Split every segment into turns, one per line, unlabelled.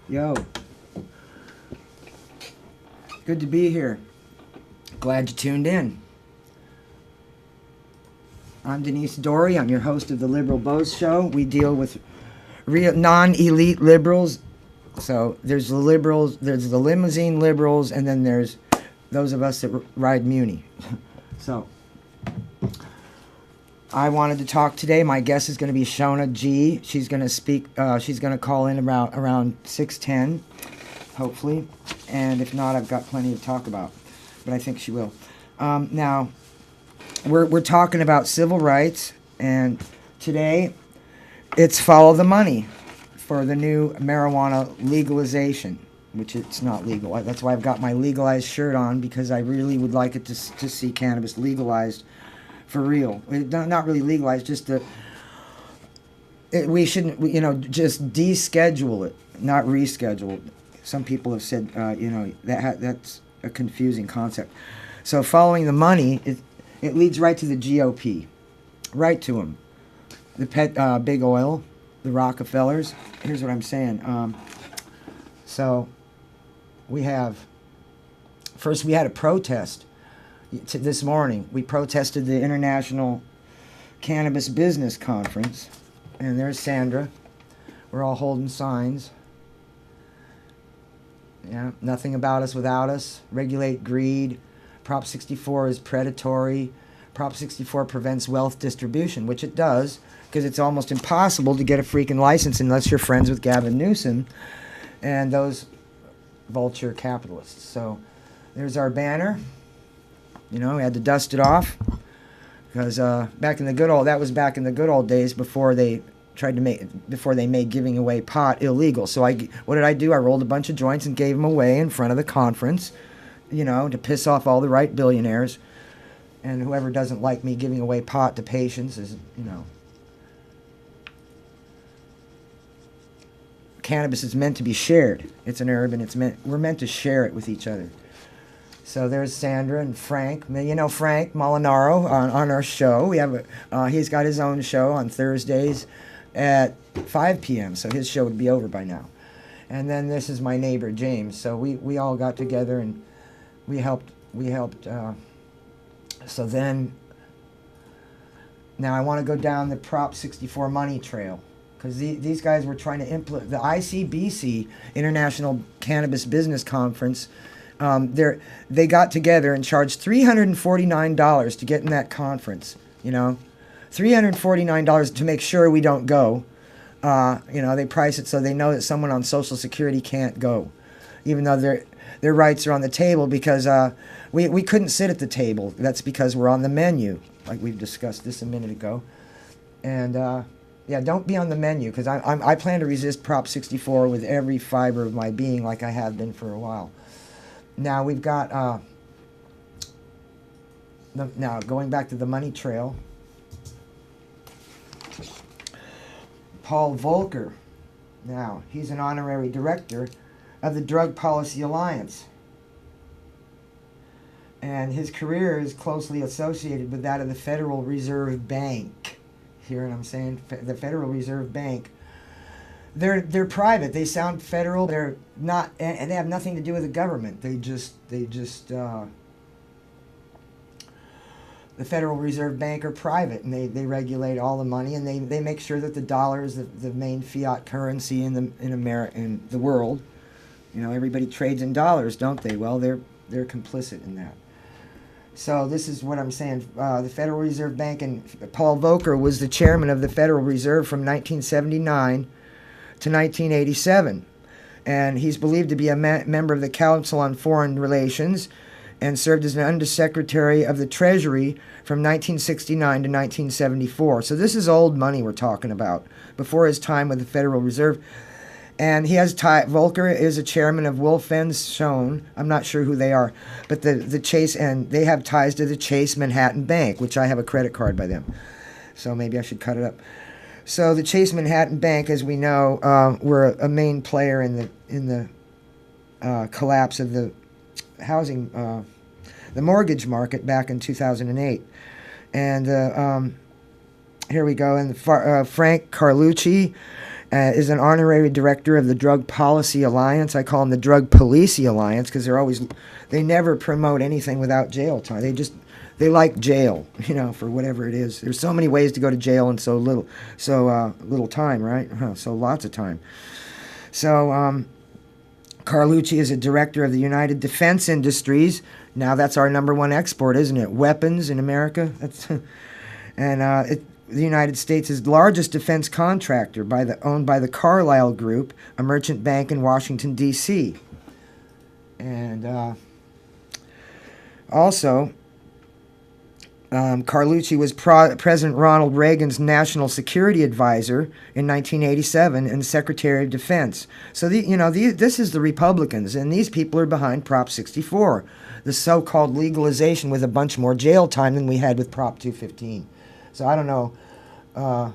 Yo, good to be here. Glad you tuned in. I'm Denise Dorey. I'm your host of the Liberal Bose Show. We deal with real non-elite liberals. So there's the liberals, there's the limousine liberals, and then there's those of us that ride Muni. So I wanted to talk today. My guest is going to be Shona G. She's going to speak. She's going to call in around 6:10, hopefully. And if not, I've got plenty to talk about. But I think she will. Now, we're talking about civil rights, and today it's follow the money for the new marijuana legalization, which it's not legal. That's why I've got my legalized shirt on, because I really would like it to see cannabis legalized for real. Not really legalized, just we shouldn't, just deschedule it, not reschedule it. Some people have said, that's a confusing concept. So following the money, it leads right to the GOP, right to them. The big oil, the Rockefellers. Here's what I'm saying. So we had a protest this morning. We protested the International Cannabis Business Conference, and there's Sandra. We're all holding signs. Yeah, nothing about us without us. Regulate greed. Prop 64 is predatory. Prop 64 prevents wealth distribution, which it does, because it's almost impossible to get a freaking license unless you're friends with Gavin Newsom and those vulture capitalists. So there's our banner. We had to dust it off, because back in the good old days before they made giving away pot illegal. So what did I do? I rolled a bunch of joints and gave them away in front of the conference, to piss off all the right billionaires. And whoever doesn't like me giving away pot to patients is, cannabis is meant to be shared. It's an herb, and we're meant to share it with each other. So there's Sandra and Frank. Frank Molinaro on our show. We have he's got his own show on Thursdays at 5 p.m. So his show would be over by now. And then this is my neighbor James. So we all got together and we helped. So then, now I want to go down the Prop 64 money trail, because these guys were trying to implement the ICBC, International Cannabis Business Conference. They got together and charged $349 to get in that conference. $349 to make sure we don't go. They price it so they know that someone on Social Security can't go, even though their rights are on the table, because we couldn't sit at the table. That's because we're on the menu, like we've discussed this a minute ago. And don't be on the menu, because I plan to resist Prop 64 with every fiber of my being, like I have been for a while. Now we've got now going back to the money trail. Paul Volcker. Now he's an honorary director of the Drug Policy Alliance, and his career is closely associated with that of the Federal Reserve Bank. Hear what I'm saying? The Federal Reserve Bank. They're private. They sound federal. They're not, and they have nothing to do with the government. They just the Federal Reserve Bank are private, and they regulate all the money, and they make sure that the dollar is the main fiat currency in the world. Everybody trades in dollars, don't they? Well, they're complicit in that. So this is what I'm saying. The Federal Reserve Bank, and Paul Volcker was the chairman of the Federal Reserve from 1979 to 1987. And he's believed to be a member of the Council on Foreign Relations, and served as an undersecretary of the Treasury from 1969 to 1974. So this is old money we're talking about, before his time with the Federal Reserve. And he has Volcker is a chairman of Shona. I'm not sure who they are, but the Chase, and they have ties to the Chase Manhattan Bank, which I have a credit card by them. So maybe I should cut it up. So the Chase Manhattan Bank, as we know, were a main player in the collapse of the housing, the mortgage market back in 2008. And here we go. And Frank Carlucci is an honorary director of the Drug Policy Alliance. I call them the Drug Policy Alliance because they never promote anything without jail time. They like jail, for whatever it is. There's so many ways to go to jail and so little time, right? So lots of time. So Carlucci is a director of the United Defense Industries. Now that's our number one export, isn't it? Weapons in America. The United States' largest defense contractor, owned by the Carlyle Group, a merchant bank in Washington, D.C. And also, Carlucci was President Ronald Reagan's national security advisor in 1987 and Secretary of Defense. So, this is the Republicans, and these people are behind Prop 64, the so-called legalization with a bunch more jail time than we had with Prop 215. So I don't know. Now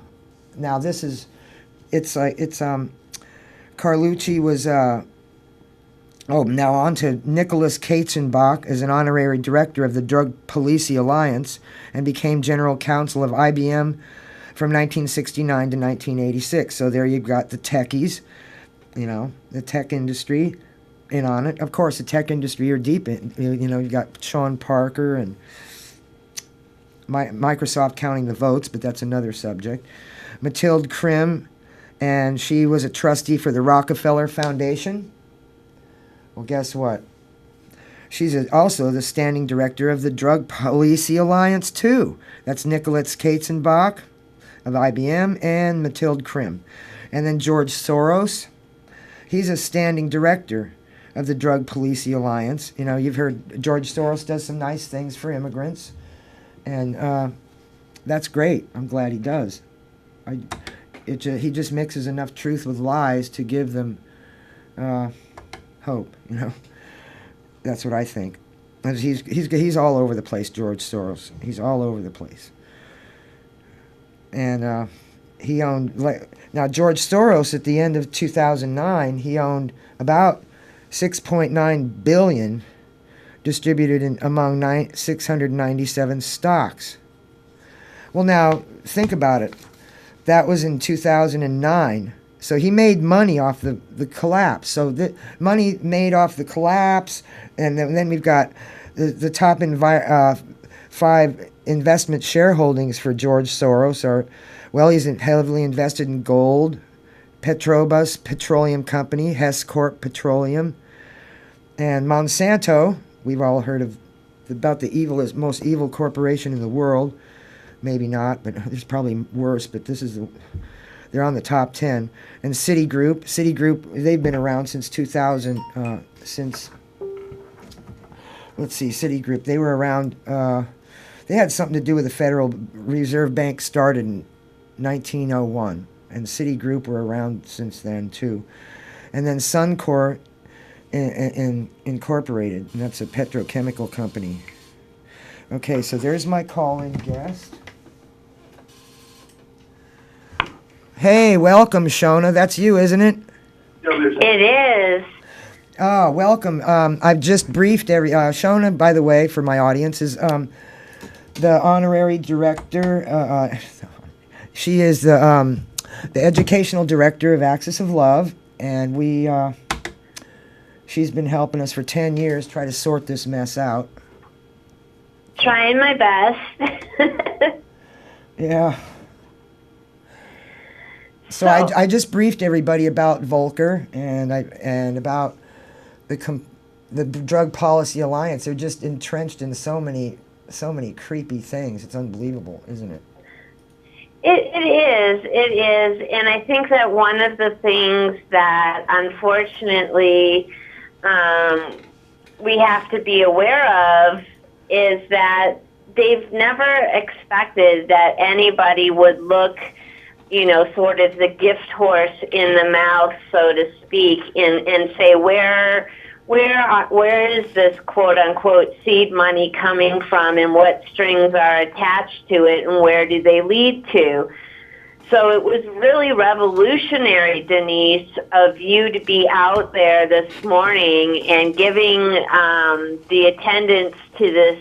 Carlucci was. Now on to Nicholas Katzenbach as an honorary director of the Drug Policy Alliance and became general counsel of IBM from 1969 to 1986. So there you've got the techies, the tech industry in on it. Of course, the tech industry are deep in, you got Sean Parker and Microsoft counting the votes, but that's another subject. Mathilde Krim, and she was a trustee for the Rockefeller Foundation. Well, guess what? She's also the standing director of the Drug Policy Alliance, too. That's Nicholas Katzenbach of IBM and Mathilde Krim. And then George Soros, he's a standing director of the Drug Policy Alliance. You've heard George Soros does some nice things for immigrants. And that's great. I'm glad he does. He just mixes enough truth with lies to give them hope. That's what I think. He's all over the place, George Soros. He's all over the place. And he owned now George Soros at the end of 2009. He owned about 6.9 billion. Distributed among 697 stocks. Well, now, think about it. That was in 2009. So he made money off the collapse. So the money made off the collapse, and then we've got the top 5 investment shareholdings for George Soros are, he's heavily invested in gold, Petrobras Petroleum Company, Hess Corp Petroleum, and Monsanto. We've all heard about the most evil corporation in the world. Maybe not, but there's probably worse. But they're on the top 10. And Citigroup, they've been around since 2000. Citigroup, they were around. They had something to do with the Federal Reserve Bank started in 1901, and Citigroup were around since then too. And then Suncor. Incorporated, and that's a petrochemical company. Okay, so there's my call-in guest. Hey, welcome, Shona. That's you, isn't it?
It is.
Oh, welcome. I've just briefed Shona, by the way, for my audience, is the honorary director. She is the educational director of Axis of Love, and she's been helping us for 10 years try to sort this mess out.
Trying my best.
Yeah. So I just briefed everybody about Volcker and about the Drug Policy Alliance. They're just entrenched in so many creepy things. It's unbelievable, isn't it?
It is. And I think that one of the things that, unfortunately, we have to be aware of is that they've never expected that anybody would look, sort of the gift horse in the mouth, so to speak, and say, where is this quote-unquote seed money coming from, and what strings are attached to it, and where do they lead to? So it was really revolutionary, Denise, of you to be out there this morning and giving the attendance to this,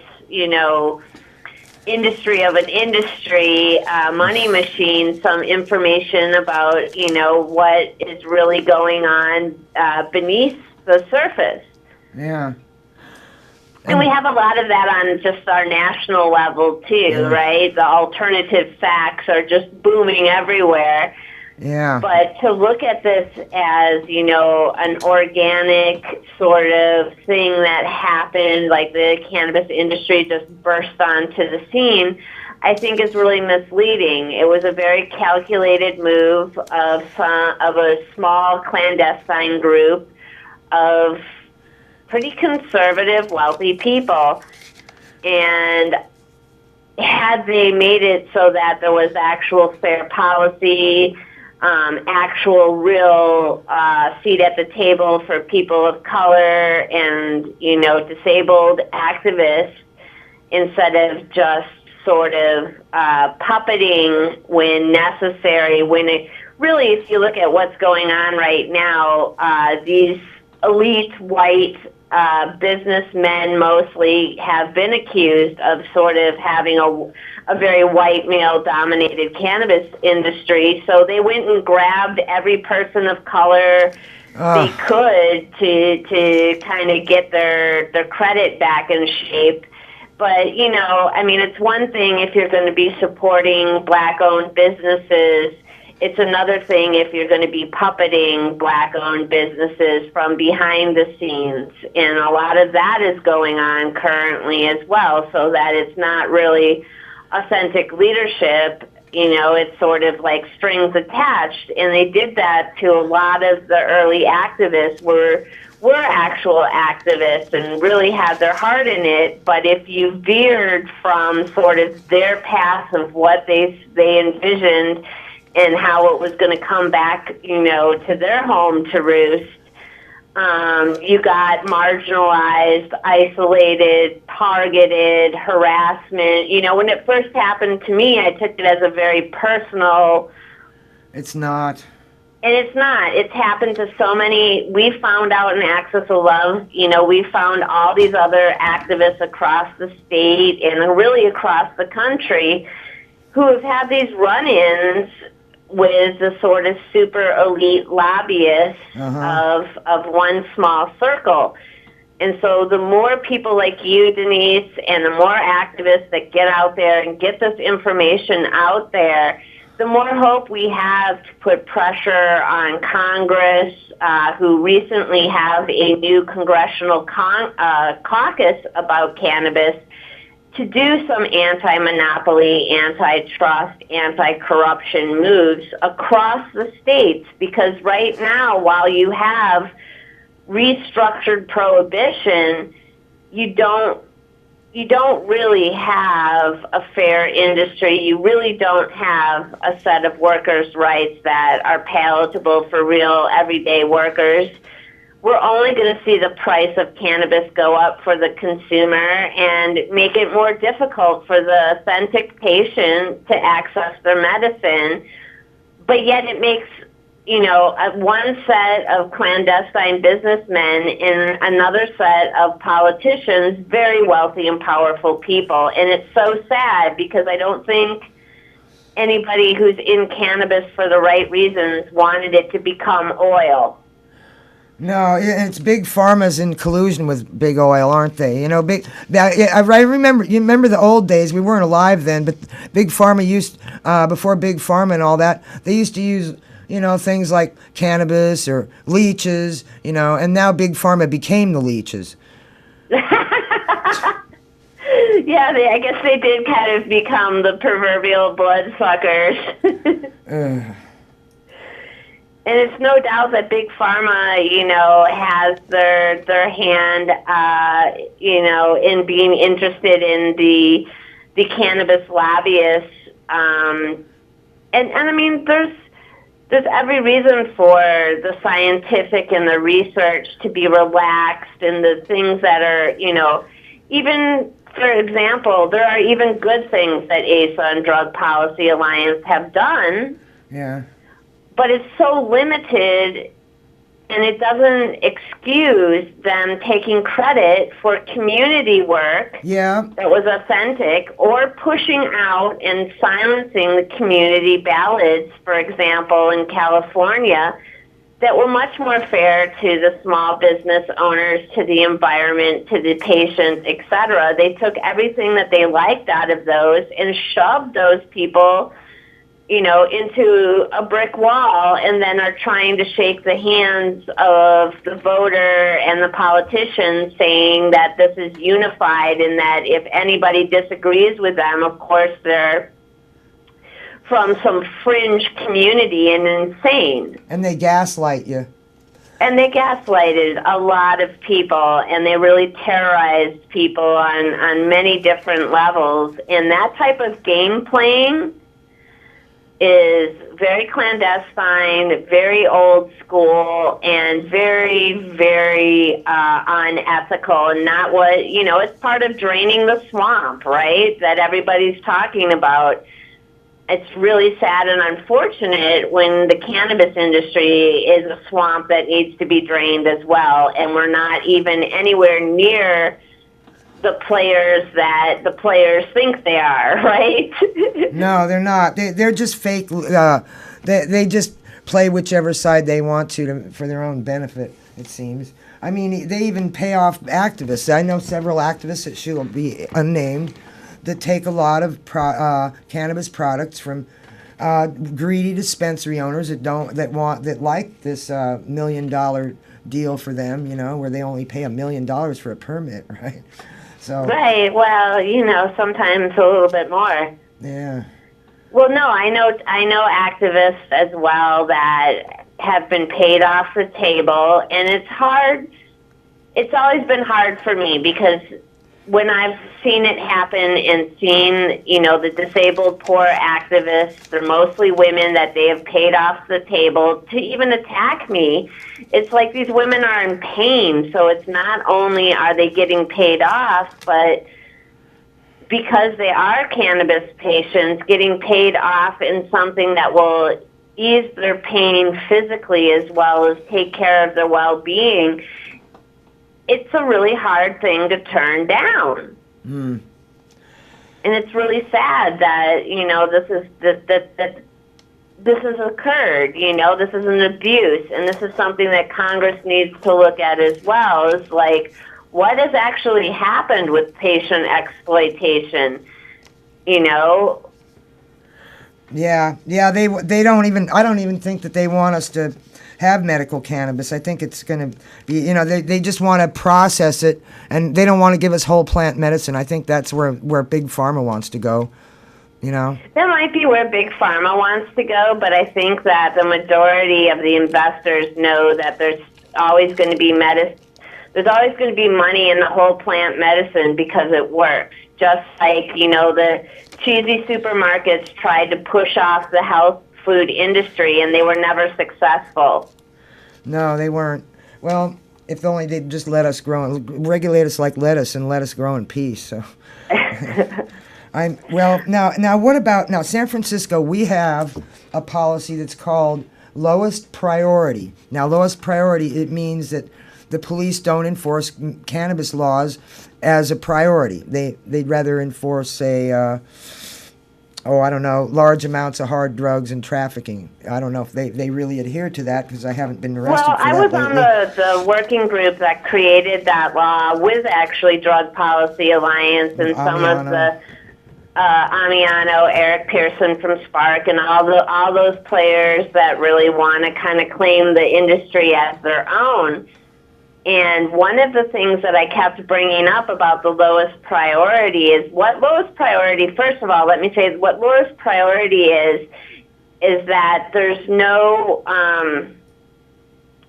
industry of an industry, money machine, some information about, what is really going on beneath the surface.
Yeah.
And we have a lot of that on just our national level, too, right? The alternative facts are just booming everywhere.
Yeah.
But to look at this as, an organic sort of thing that happened, like the cannabis industry just burst onto the scene, I think is really misleading. It was a very calculated move of a small clandestine group of pretty conservative, wealthy people. And had they made it so that there was actual fair policy, actual real seat at the table for people of color and, disabled activists, instead of just sort of puppeting when necessary, really, if you look at what's going on right now, these elite white businessmen mostly have been accused of sort of having a very white male-dominated cannabis industry. So they went and grabbed every person of color they could to kind of get their credit back in shape. But, it's one thing if you're going to be supporting black-owned businesses. It's another thing if you're going to be puppeting black-owned businesses from behind the scenes. And a lot of that is going on currently as well, so that it's not really authentic leadership. It's sort of like strings attached. And they did that to a lot of the early activists were actual activists and really had their heart in it. But if you veered from sort of their path of what they envisioned and how it was going to come back, to their home to roost, you got marginalized, isolated, targeted, harassment. When it first happened to me, I took it as a very personal.
It's not.
And it's not. It's happened to so many. We found out in Access of Love, we found all these other activists across the state and really across the country who have had these run-ins with the sort of super elite lobbyists of one small circle. And so the more people like you, Denise, and the more activists that get out there and get this information out there, the more hope we have to put pressure on Congress, who recently have a new congressional caucus about cannabis, to do some anti-monopoly, antitrust, anti-corruption moves across the states. Because right now, while you have restructured prohibition, you don't really have a fair industry. You really don't have a set of workers' rights that are palatable for real everyday workers. We're only going to see the price of cannabis go up for the consumer and make it more difficult for the authentic patient to access their medicine. But yet it makes, one set of clandestine businessmen and another set of politicians very wealthy and powerful people. And it's so sad because I don't think anybody who's in cannabis for the right reasons wanted it to become oil.
No, it's big pharma's in collusion with big oil, aren't they? I remember. You remember the old days? We weren't alive then, but big pharma used before big pharma and all that. They used to use things like cannabis or leeches, and now big pharma became the leeches.
Yeah, I guess they did kind of become the proverbial bloodsuckers. And it's no doubt that Big Pharma, has their hand, in being interested in the cannabis lobbyists. And I mean, there's every reason for the scientific and the research to be relaxed, and the things that are, even, for example, there are even good things that ASA and Drug Policy Alliance have done.
Yeah.
But it's so limited and it doesn't excuse them taking credit for community work that was authentic, or pushing out and silencing the community ballots, for example, in California, that were much more fair to the small business owners, to the environment, to the patients, etc. They took everything that they liked out of those and shoved those people, into a brick wall, and then are trying to shake the hands of the voter and the politicians, saying that this is unified and that if anybody disagrees with them, of course they're from some fringe community and insane.
And they gaslight you.
And they gaslighted a lot of people, and they really terrorized people on many different levels. And that type of game playing is very clandestine, very old school, and very, very unethical, and not what, it's part of draining the swamp, right, that everybody's talking about. It's really sad and unfortunate when the cannabis industry is a swamp that needs to be drained as well, and we're not even anywhere near the players that the players think they are, right?
No, they're not. They're just fake. They just play whichever side they want to for their own benefit, it seems. I mean, they even pay off activists. I know several activists that should be unnamed that take a lot of cannabis products from greedy dispensary owners that like this $1 million deal for them, where they only pay $1 million for a permit, right? So.
Right. Well, sometimes a little bit more.
Yeah.
Well, no, I know activists as well that have been paid off the table, and it's hard. It's always been hard for me because when I've seen it happen and seen, the disabled poor activists, they're mostly women that they have paid off the table to even attack me. It's like these women are in pain, so it's not only are they getting paid off, but because they are cannabis patients, getting paid off in something that will ease their pain physically as well as take care of their well-being. It's a really hard thing to turn down. And it's really sad that, this has occurred, this is an abuse, and this is something that Congress needs to look at as well, is like, what has actually happened with patient exploitation,
Yeah, they don't even, I don't even think that they want us to have medical cannabis. I think it's going to be, they just want to process it, and they don't want to give us whole plant medicine. I think that's where Big Pharma wants to go, That
might be where Big Pharma wants to go, but I think that the majority of the investors know that there's always going to be there's always going to be money in the whole plant medicine because it works. Just like, the cheesy supermarkets tried to push off the health food industry, and they were never successful.
No, they weren't. Well, if only they'd just let us grow, regulate us like lettuce, and let us grow in peace. So, now what about San Francisco? We have a policy that's called lowest priority. Now, lowest priority, it means that the police don't enforce cannabis laws as a priority. They'd rather enforce, say, large amounts of hard drugs and trafficking. I don't know if they really adhere to that because I haven't been arrested for that
I was
lately.
On the working group that created that law with actually Drug Policy Alliance and some of the Amiano, Eric Pearson from Spark, and all those players that really want to kind of claim the industry as their own. And one of the things that I kept bringing up about the lowest priority is what lowest priority, first of all, let me say what lowest priority is that there's no,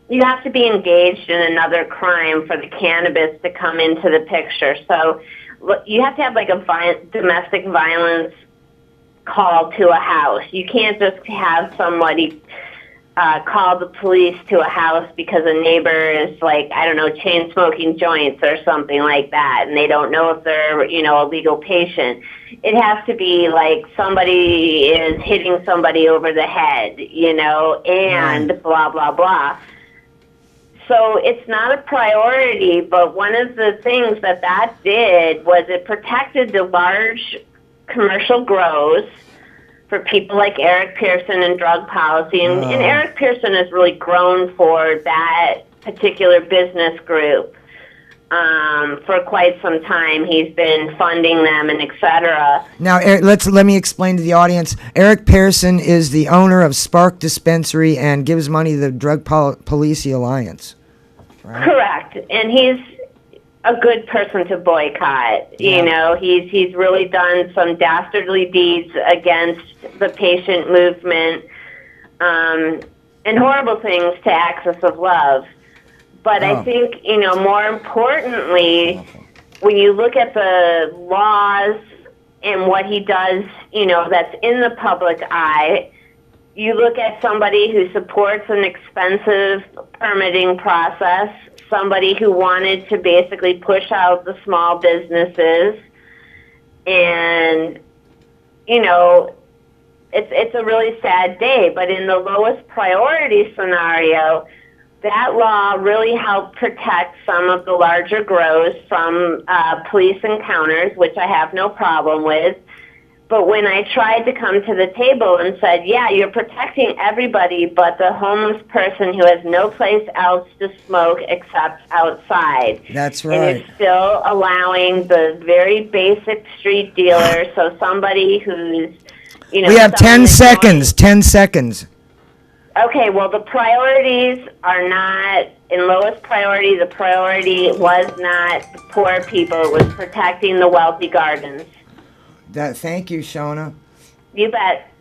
you have to be engaged in another crime for the cannabis to come into the picture. So you have to have like a domestic violence call to a house. You can't just have somebody call the police to a house because a neighbor is like, I don't know, chain smoking joints or something like that, and they don't know if they're, a legal patient. It has to be like somebody is hitting somebody over the head, and blah, blah, blah. So it's not a priority, but one of the things that did was it protected the large commercial grows for people like Eric Pearson and drug policy. And Eric Pearson has really grown for that particular business group for quite some time. He's been funding them and et cetera.
Now, let me explain to the audience. Eric Pearson is the owner of Spark Dispensary and gives money to the Drug Policy Alliance. Right?
Correct. And he's a good person to boycott.
Yeah.
You know, he's really done some dastardly deeds against the patient movement, and horrible things to Access of Love. But I think, you know, more importantly, when you look at the laws and what he does, you know, that's in the public eye, you look at somebody who supports an expensive permitting process, somebody who wanted to basically push out the small businesses, and, you know, it's a really sad day. But in the lowest priority scenario, that law really helped protect some of the larger grows from police encounters, which I have no problem with. But when I tried to come to the table and said, yeah, you're protecting everybody but the homeless person who has no place else to smoke except outside.
That's right.
And you're still allowing the very basic street dealer, so somebody who's, you know...
We have 10 seconds, 10 seconds.
Okay, well, the priorities are not, in lowest priority, the priority was not poor people. It was protecting the wealthy gardens.
Thank you, Shona.
You bet.